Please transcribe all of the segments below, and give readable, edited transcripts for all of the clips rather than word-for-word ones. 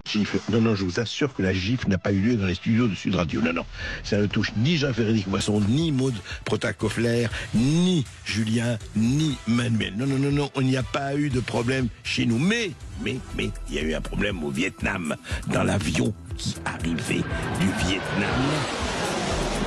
Gifle. Non, non, je vous assure que la gifle n'a pas eu lieu dans les studios de Sud Radio. Non, non. Ça ne touche ni Jean-Frédéric Boisson, ni Maud Protacofler, ni Julien, ni Manuel. Non, non, non, non. Il n'y a pas eu de problème chez nous. Mais, il y a eu un problème au Vietnam, dans l'avion qui arrivait du Vietnam.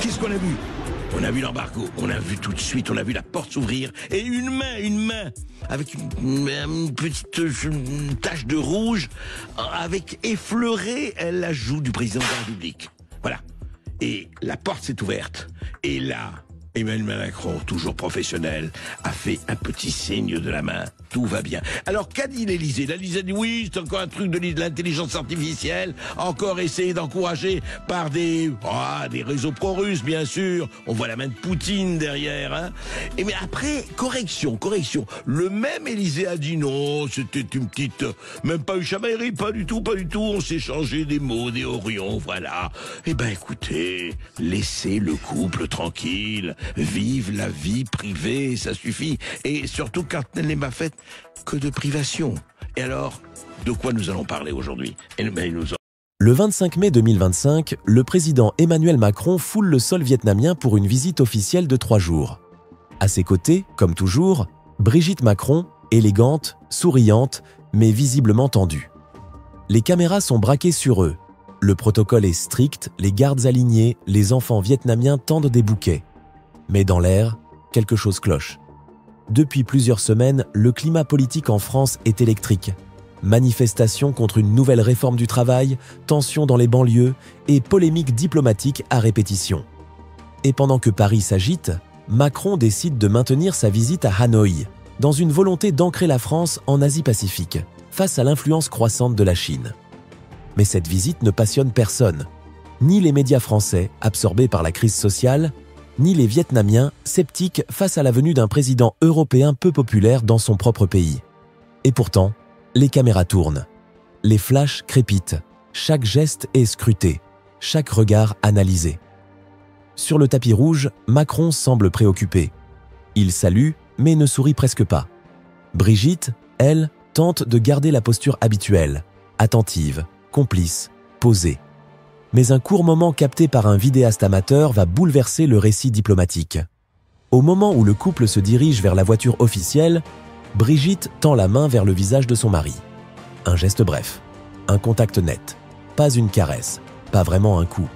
Qu'est-ce qu'on a vu? On a vu l'embargo, on a vu tout de suite, on a vu la porte s'ouvrir et une main avec une petite tache de rouge avec effleuré la joue du président de la République. Voilà. Et la porte s'est ouverte. Et là, Emmanuel Macron, toujours professionnel, a fait un petit signe de la main. Tout va bien. Alors, qu'a dit l'Élysée? L'Élysée dit oui, c'est encore un truc de l'intelligence artificielle, encore essayé d'encourager par des réseaux pro-russes, bien sûr. On voit la main de Poutine derrière, hein. Et mais après, correction. Le même Élysée a dit non, c'était une petite, même pas une chamaillerie, pas du tout. On s'est changé des mots, des orions, voilà. Eh ben, écoutez, laissez le couple tranquille, vive la vie privée, ça suffit. Et surtout quand elle n'est pas faite que de privation. Et alors, de quoi nous allons parler aujourd'hui? Le 25 mai 2025, le président Emmanuel Macron foule le sol vietnamien pour une visite officielle de 3 jours. À ses côtés, comme toujours, Brigitte Macron, élégante, souriante, mais visiblement tendue. Les caméras sont braquées sur eux. Le protocole est strict, les gardes alignés, les enfants vietnamiens tendent des bouquets. Mais dans l'air, quelque chose cloche. Depuis plusieurs semaines, le climat politique en France est électrique. Manifestations contre une nouvelle réforme du travail, tensions dans les banlieues et polémiques diplomatiques à répétition. Et pendant que Paris s'agite, Macron décide de maintenir sa visite à Hanoï, dans une volonté d'ancrer la France en Asie-Pacifique, face à l'influence croissante de la Chine. Mais cette visite ne passionne personne, ni les médias français, absorbés par la crise sociale, ni les Vietnamiens, sceptiques face à la venue d'un président européen peu populaire dans son propre pays. Et pourtant, les caméras tournent. Les flashs crépitent. Chaque geste est scruté. Chaque regard analysé. Sur le tapis rouge, Macron semble préoccupé. Il salue, mais ne sourit presque pas. Brigitte, elle, tente de garder la posture habituelle, attentive, complice, posée. Mais un court moment capté par un vidéaste amateur va bouleverser le récit diplomatique. Au moment où le couple se dirige vers la voiture officielle, Brigitte tend la main vers le visage de son mari. Un geste bref, un contact net, pas une caresse, pas vraiment un coup,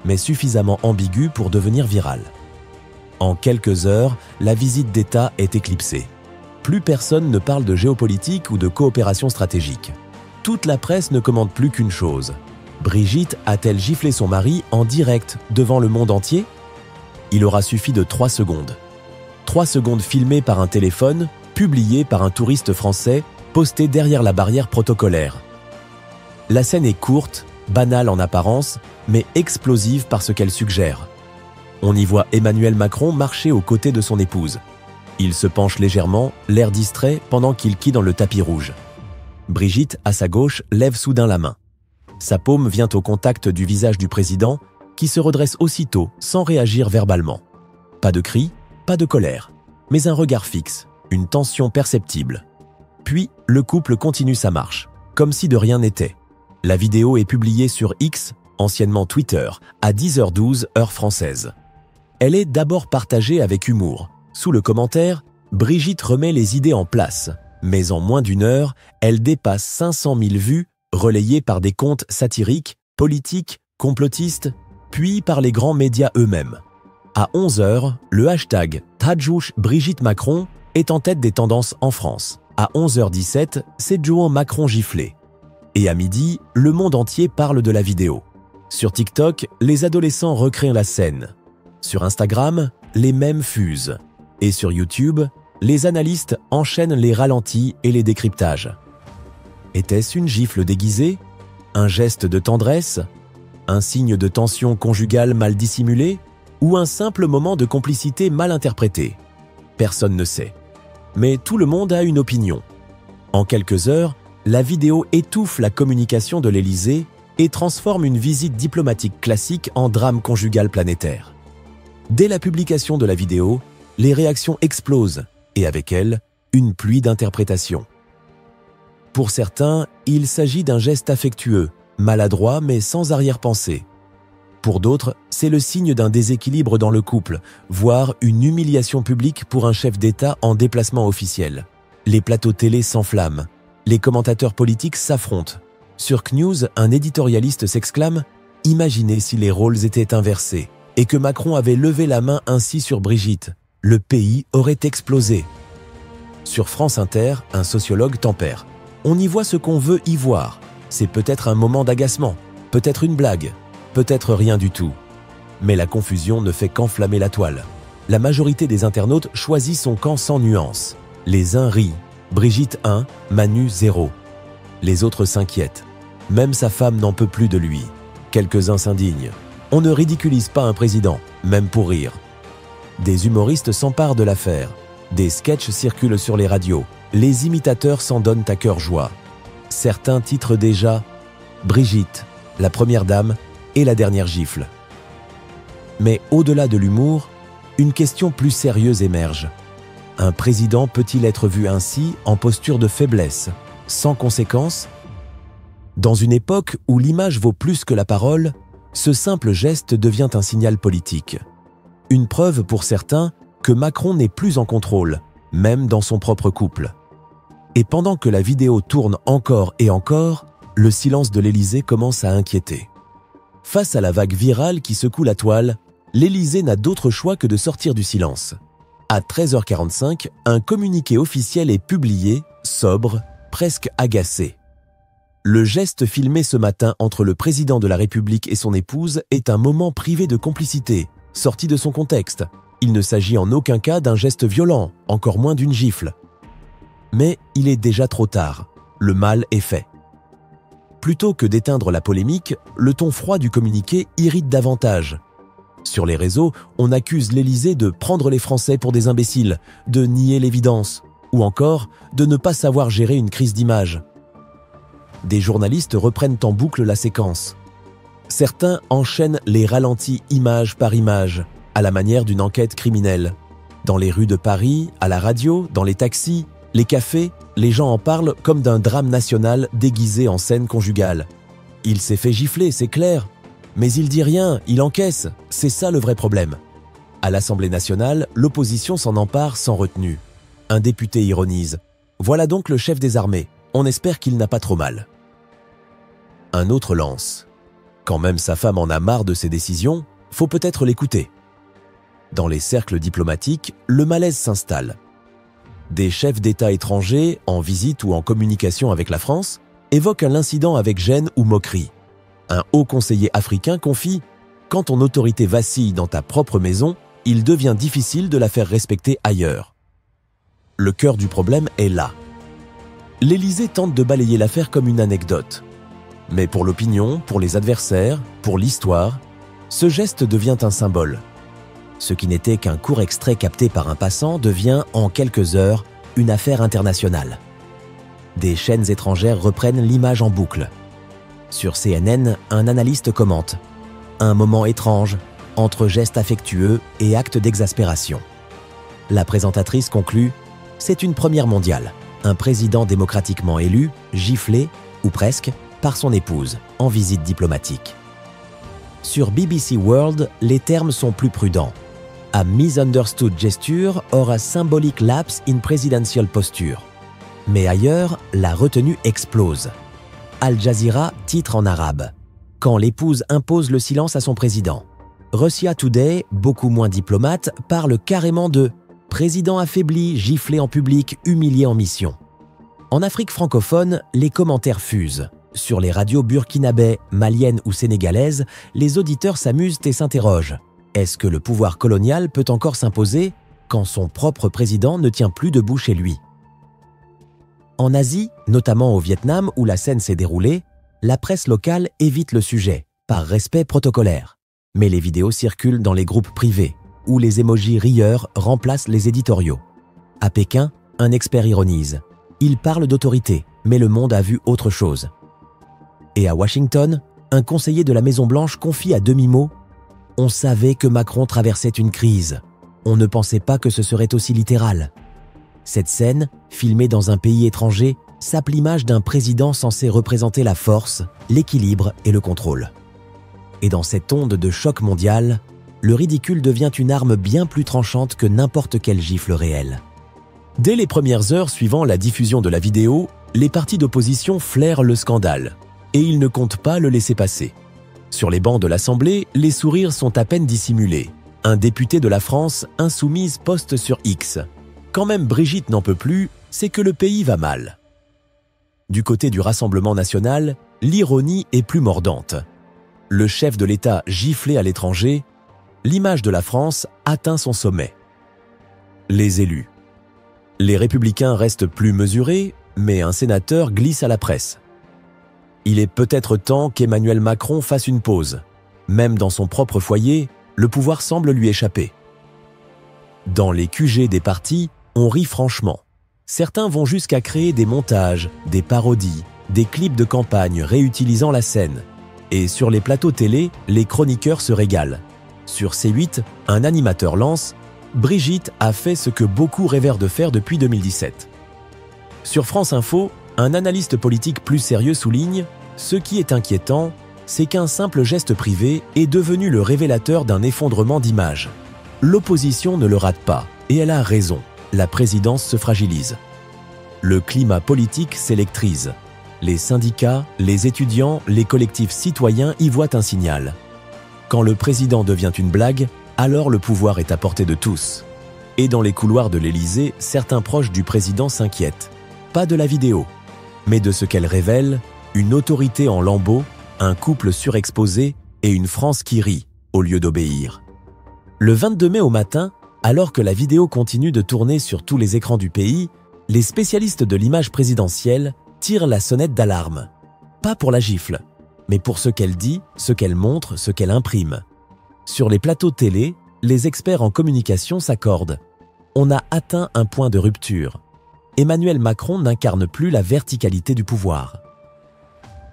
mais suffisamment ambigu pour devenir viral. En quelques heures, la visite d'État est éclipsée. Plus personne ne parle de géopolitique ou de coopération stratégique. Toute la presse ne commande plus qu'une chose. Brigitte a-t-elle giflé son mari en direct devant le monde entier? Il aura suffi de 3 secondes. 3 secondes filmées par un téléphone, publiées par un touriste français, posté derrière la barrière protocolaire. La scène est courte, banale en apparence, mais explosive par ce qu'elle suggère. On y voit Emmanuel Macron marcher aux côtés de son épouse. Il se penche légèrement, l'air distrait, pendant qu'il quille dans le tapis rouge. Brigitte, à sa gauche, lève soudain la main. Sa paume vient au contact du visage du président, qui se redresse aussitôt, sans réagir verbalement. Pas de cri, pas de colère, mais un regard fixe, une tension perceptible. Puis, le couple continue sa marche, comme si de rien n'était. La vidéo est publiée sur X, anciennement Twitter, à 10h12 heure française. Elle est d'abord partagée avec humour. Sous le commentaire, Brigitte remet les idées en place, mais en moins d'1 heure, elle dépasse 500 000 vues, relayées par des comptes satiriques, politiques, complotistes, puis par les grands médias eux-mêmes. À 11h, le hashtag Tadjouch Brigitte Macron est en tête des tendances en France. À 11h17, c'est Joan Macron giflé. Et à midi, le monde entier parle de la vidéo. Sur TikTok, les adolescents recréent la scène. Sur Instagram, les mèmes fusent. Et sur YouTube, les analystes enchaînent les ralentis et les décryptages. Était-ce une gifle déguisée? Un geste de tendresse? Un signe de tension conjugale mal dissimulé? Ou un simple moment de complicité mal interprété? Personne ne sait. Mais tout le monde a une opinion. En quelques heures, la vidéo étouffe la communication de l'Élysée et transforme une visite diplomatique classique en drame conjugal planétaire. Dès la publication de la vidéo, les réactions explosent et avec elles, une pluie d'interprétations. Pour certains, il s'agit d'un geste affectueux, maladroit mais sans arrière-pensée. Pour d'autres, c'est le signe d'un déséquilibre dans le couple, voire une humiliation publique pour un chef d'État en déplacement officiel. Les plateaux télé s'enflamment. Les commentateurs politiques s'affrontent. Sur CNews, un éditorialiste s'exclame « Imaginez si les rôles étaient inversés et que Macron avait levé la main ainsi sur Brigitte. Le pays aurait explosé. » Sur France Inter, un sociologue tempère. On y voit ce qu'on veut y voir. C'est peut-être un moment d'agacement, peut-être une blague, peut-être rien du tout. Mais la confusion ne fait qu'enflammer la toile. La majorité des internautes choisit son camp sans nuance. Les uns rient. Brigitte 1, Manu 0. Les autres s'inquiètent. Même sa femme n'en peut plus de lui. Quelques-uns s'indignent. On ne ridiculise pas un président, même pour rire. Des humoristes s'emparent de l'affaire. Des sketchs circulent sur les radios. Les imitateurs s'en donnent à cœur joie. Certains titrent déjà « Brigitte, la première dame et la dernière gifle ». Mais au-delà de l'humour, une question plus sérieuse émerge. Un président peut-il être vu ainsi, en posture de faiblesse, sans conséquence? Dans une époque où l'image vaut plus que la parole, ce simple geste devient un signal politique. Une preuve pour certains que Macron n'est plus en contrôle, même dans son propre couple. Et pendant que la vidéo tourne encore et encore, le silence de l'Élysée commence à inquiéter. Face à la vague virale qui secoue la toile, l'Élysée n'a d'autre choix que de sortir du silence. À 13h45, un communiqué officiel est publié, sobre, presque agacé. Le geste filmé ce matin entre le président de la République et son épouse est un moment privé de complicité, sorti de son contexte. Il ne s'agit en aucun cas d'un geste violent, encore moins d'une gifle. Mais il est déjà trop tard. Le mal est fait. Plutôt que d'éteindre la polémique, le ton froid du communiqué irrite davantage. Sur les réseaux, on accuse l'Élysée de prendre les Français pour des imbéciles, de nier l'évidence, ou encore de ne pas savoir gérer une crise d'image. Des journalistes reprennent en boucle la séquence. Certains enchaînent les ralentis image par image, à la manière d'une enquête criminelle. Dans les rues de Paris, à la radio, dans les taxis, les cafés, les gens en parlent comme d'un drame national déguisé en scène conjugale. Il s'est fait gifler, c'est clair. Mais il dit rien, il encaisse, c'est ça le vrai problème. À l'Assemblée nationale, l'opposition s'en empare sans retenue. Un député ironise. Voilà donc le chef des armées, on espère qu'il n'a pas trop mal. Un autre lance. Quand même sa femme en a marre de ses décisions, faut peut-être l'écouter. Dans les cercles diplomatiques, le malaise s'installe. Des chefs d'État étrangers, en visite ou en communication avec la France, évoquent l'incident avec gêne ou moquerie. Un haut conseiller africain confie « Quand ton autorité vacille dans ta propre maison, il devient difficile de la faire respecter ailleurs. » Le cœur du problème est là. L'Élysée tente de balayer l'affaire comme une anecdote. Mais pour l'opinion, pour les adversaires, pour l'histoire, ce geste devient un symbole. Ce qui n'était qu'un court extrait capté par un passant devient, en quelques heures, une affaire internationale. Des chaînes étrangères reprennent l'image en boucle. Sur CNN, un analyste commente « Un moment étrange, entre gestes affectueux et actes d'exaspération ». La présentatrice conclut « C'est une première mondiale, un président démocratiquement élu, giflé, ou presque, par son épouse, en visite diplomatique ». Sur BBC World, les termes sont plus prudents. A misunderstood gesture or a symbolic lapse in presidential posture. Mais ailleurs, la retenue explose. Al Jazeera titre en arabe « Quand l'épouse impose le silence à son président ». Russia Today, beaucoup moins diplomate, parle carrément de « président affaibli, giflé en public, humilié en mission ». En Afrique francophone, les commentaires fusent. Sur les radios burkinabais, maliennes ou sénégalaises, les auditeurs s'amusent et s'interrogent. Est-ce que le pouvoir colonial peut encore s'imposer quand son propre président ne tient plus debout chez lui? En Asie, notamment au Vietnam où la scène s'est déroulée, la presse locale évite le sujet, par respect protocolaire. Mais les vidéos circulent dans les groupes privés, où les émojis rieurs remplacent les éditoriaux. À Pékin, un expert ironise. Il parle d'autorité, mais le monde a vu autre chose. Et à Washington, un conseiller de la Maison-Blanche confie à demi-mot « On savait que Macron traversait une crise. On ne pensait pas que ce serait aussi littéral. » Cette scène, filmée dans un pays étranger, sape l'image d'un président censé représenter la force, l'équilibre et le contrôle. Et dans cette onde de choc mondial, le ridicule devient une arme bien plus tranchante que n'importe quelle gifle réelle. Dès les premières heures suivant la diffusion de la vidéo, les partis d'opposition flairent le scandale, et ils ne comptent pas le laisser passer. Sur les bancs de l'Assemblée, les sourires sont à peine dissimulés. Un député de la France insoumise poste sur X. Quand même Brigitte n'en peut plus, c'est que le pays va mal. Du côté du Rassemblement national, l'ironie est plus mordante. Le chef de l'État giflé à l'étranger, l'image de la France atteint son sommet. Les élus. Les républicains restent plus mesurés, mais un sénateur glisse à la presse. Il est peut-être temps qu'Emmanuel Macron fasse une pause. Même dans son propre foyer, le pouvoir semble lui échapper. Dans les QG des partis, on rit franchement. Certains vont jusqu'à créer des montages, des parodies, des clips de campagne réutilisant la scène. Et sur les plateaux télé, les chroniqueurs se régalent. Sur C8, un animateur lance « Brigitte a fait ce que beaucoup rêvèrent de faire depuis 2017 ». Sur France Info, un analyste politique plus sérieux souligne « Ce qui est inquiétant, c'est qu'un simple geste privé est devenu le révélateur d'un effondrement d'image. L'opposition ne le rate pas, et elle a raison, la présidence se fragilise. Le climat politique s'électrise. Les syndicats, les étudiants, les collectifs citoyens y voient un signal. Quand le président devient une blague, alors le pouvoir est à portée de tous. Et dans les couloirs de l'Élysée, certains proches du président s'inquiètent. Pas de la vidéo, mais de ce qu'elle révèle, une autorité en lambeaux, un couple surexposé et une France qui rit, au lieu d'obéir. Le 22 mai au matin, alors que la vidéo continue de tourner sur tous les écrans du pays, les spécialistes de l'image présidentielle tirent la sonnette d'alarme. Pas pour la gifle, mais pour ce qu'elle dit, ce qu'elle montre, ce qu'elle imprime. Sur les plateaux télé, les experts en communication s'accordent. On a atteint un point de rupture. Emmanuel Macron n'incarne plus la verticalité du pouvoir.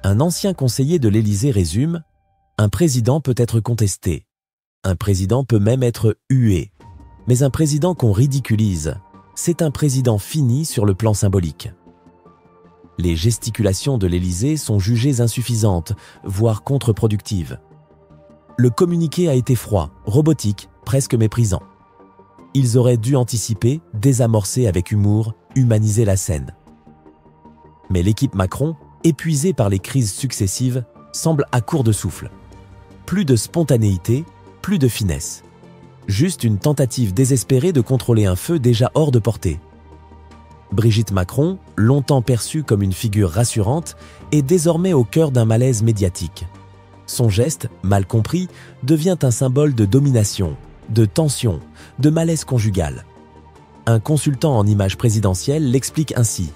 Un ancien conseiller de l'Élysée résume « Un président peut être contesté. Un président peut même être hué. Mais un président qu'on ridiculise, c'est un président fini sur le plan symbolique. » Les gesticulations de l'Élysée sont jugées insuffisantes, voire contre-productives. Le communiqué a été froid, robotique, presque méprisant. Ils auraient dû anticiper, désamorcer avec humour, humaniser la scène. Mais l'équipe Macron, épuisée par les crises successives, semble à court de souffle. Plus de spontanéité, plus de finesse. Juste une tentative désespérée de contrôler un feu déjà hors de portée. Brigitte Macron, longtemps perçue comme une figure rassurante, est désormais au cœur d'un malaise médiatique. Son geste, mal compris, devient un symbole de domination, de tension, de malaise conjugal. Un consultant en images présidentielles l'explique ainsi.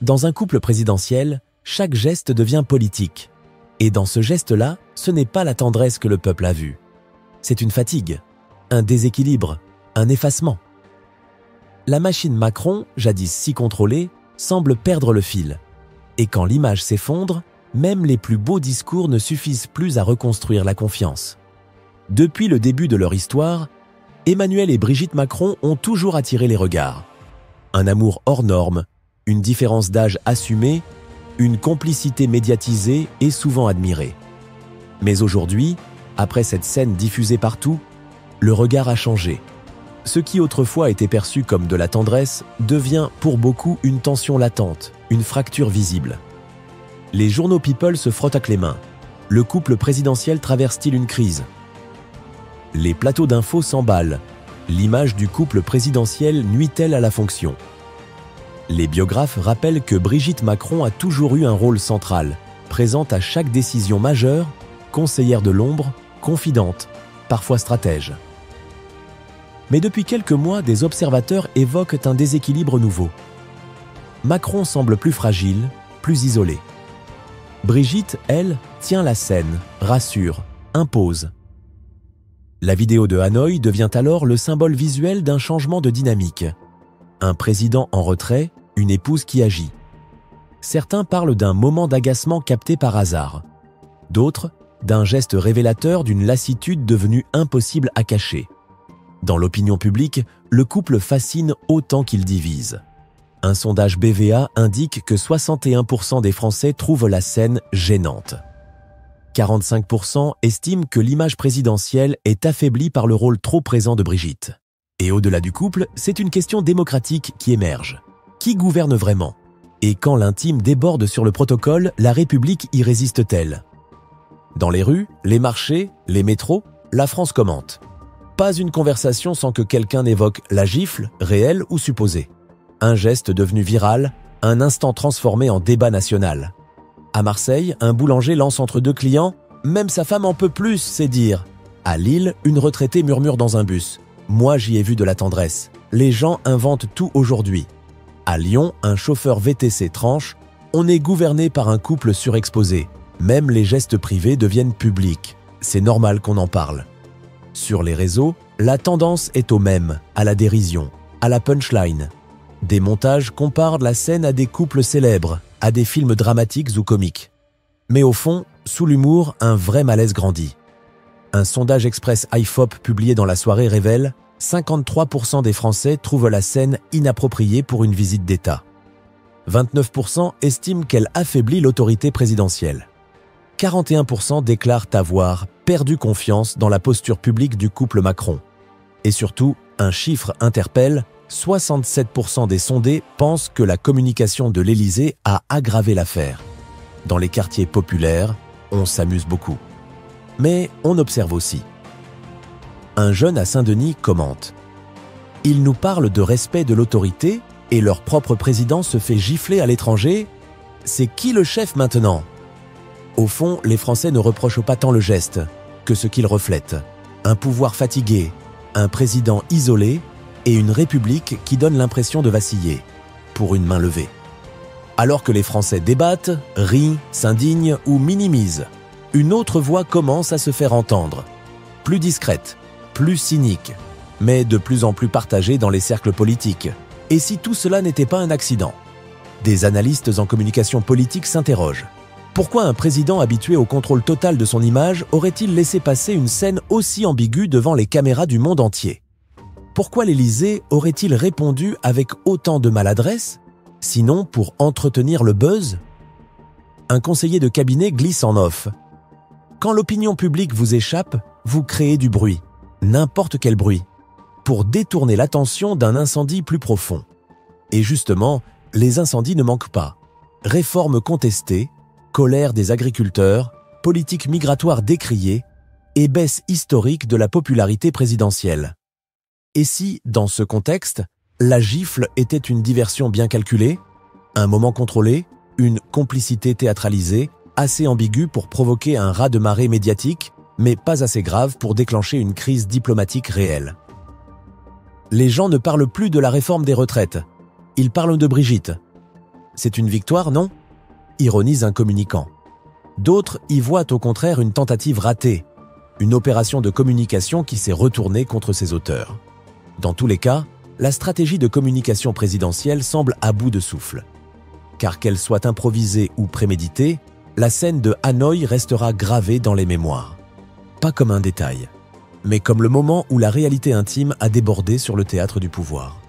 Dans un couple présidentiel, chaque geste devient politique. Et dans ce geste-là, ce n'est pas la tendresse que le peuple a vue. C'est une fatigue, un déséquilibre, un effacement. La machine Macron, jadis si contrôlée, semble perdre le fil. Et quand l'image s'effondre, même les plus beaux discours ne suffisent plus à reconstruire la confiance. Depuis le début de leur histoire, Emmanuel et Brigitte Macron ont toujours attiré les regards. Un amour hors norme, une différence d'âge assumée, une complicité médiatisée et souvent admirée. Mais aujourd'hui, après cette scène diffusée partout, le regard a changé. Ce qui autrefois était perçu comme de la tendresse devient pour beaucoup une tension latente, une fracture visible. Les journaux People se frottent les mains. Le couple présidentiel traverse-t-il une crise? Les plateaux d'infos s'emballent. L'image du couple présidentiel nuit-elle à la fonction? Les biographes rappellent que Brigitte Macron a toujours eu un rôle central, présente à chaque décision majeure, conseillère de l'ombre, confidente, parfois stratège. Mais depuis quelques mois, des observateurs évoquent un déséquilibre nouveau. Macron semble plus fragile, plus isolé. Brigitte, elle, tient la scène, rassure, impose. La vidéo de Hanoï devient alors le symbole visuel d'un changement de dynamique. Un président en retrait, une épouse qui agit. Certains parlent d'un moment d'agacement capté par hasard. D'autres, d'un geste révélateur d'une lassitude devenue impossible à cacher. Dans l'opinion publique, le couple fascine autant qu'il divise. Un sondage BVA indique que 61% des Français trouvent la scène gênante. 45% estiment que l'image présidentielle est affaiblie par le rôle trop présent de Brigitte. Et au-delà du couple, c'est une question démocratique qui émerge. Qui gouverne vraiment? Et quand l'intime déborde sur le protocole, la République y résiste-t-elle? Dans les rues, les marchés, les métros, la France commente. Pas une conversation sans que quelqu'un n'évoque la gifle, réelle ou supposée. Un geste devenu viral, un instant transformé en débat national. À Marseille, un boulanger lance entre deux clients « Même sa femme en peut plus, c'est dire ». À Lille, une retraitée murmure dans un bus « Moi, j'y ai vu de la tendresse. Les gens inventent tout aujourd'hui ». À Lyon, un chauffeur VTC tranche « On est gouverné par un couple surexposé. Même les gestes privés deviennent publics. C'est normal qu'on en parle ». Sur les réseaux, la tendance est au même, à la dérision, à la punchline. Des montages comparent la scène à des couples célèbres, à des films dramatiques ou comiques. Mais au fond, sous l'humour, un vrai malaise grandit. Un sondage Express IFOP publié dans la soirée révèle 53% des Français trouvent la scène inappropriée pour une visite d'État. 29% estiment qu'elle affaiblit l'autorité présidentielle. 41% déclarent avoir perdu confiance dans la posture publique du couple Macron. Et surtout, un chiffre interpelle, 67% des sondés pensent que la communication de l'Élysée a aggravé l'affaire. Dans les quartiers populaires, on s'amuse beaucoup. Mais on observe aussi. Un jeune à Saint-Denis commente « Ils nous parlent de respect de l'autorité et leur propre président se fait gifler à l'étranger. C'est qui le chef maintenant ?» Au fond, les Français ne reprochent pas tant le geste que ce qu'il reflète. Un pouvoir fatigué, un président isolé et une République qui donne l'impression de vaciller, pour une main levée. Alors que les Français débattent, rient, s'indignent ou minimisent, une autre voix commence à se faire entendre. Plus discrète, plus cynique, mais de plus en plus partagée dans les cercles politiques. Et si tout cela n'était pas un accident? Des analystes en communication politique s'interrogent. Pourquoi un président habitué au contrôle total de son image aurait-il laissé passer une scène aussi ambiguë devant les caméras du monde entier? Pourquoi l'Élysée aurait-il répondu avec autant de maladresse, sinon pour entretenir le buzz? Un conseiller de cabinet glisse en off. Quand l'opinion publique vous échappe, vous créez du bruit, n'importe quel bruit, pour détourner l'attention d'un incendie plus profond. Et justement, les incendies ne manquent pas. Réformes contestées, colère des agriculteurs, politique migratoire décriée et baisse historique de la popularité présidentielle. Et si, dans ce contexte, la gifle était une diversion bien calculée, un moment contrôlé, une complicité théâtralisée, assez ambiguë pour provoquer un raz-de-marée médiatique, mais pas assez grave pour déclencher une crise diplomatique réelle. Les gens ne parlent plus de la réforme des retraites. Ils parlent de Brigitte. C'est une victoire, non? Ironise un communicant. D'autres y voient au contraire une tentative ratée, une opération de communication qui s'est retournée contre ses auteurs. Dans tous les cas, la stratégie de communication présidentielle semble à bout de souffle. Car qu'elle soit improvisée ou préméditée, la scène de Hanoï restera gravée dans les mémoires. Pas comme un détail, mais comme le moment où la réalité intime a débordé sur le théâtre du pouvoir.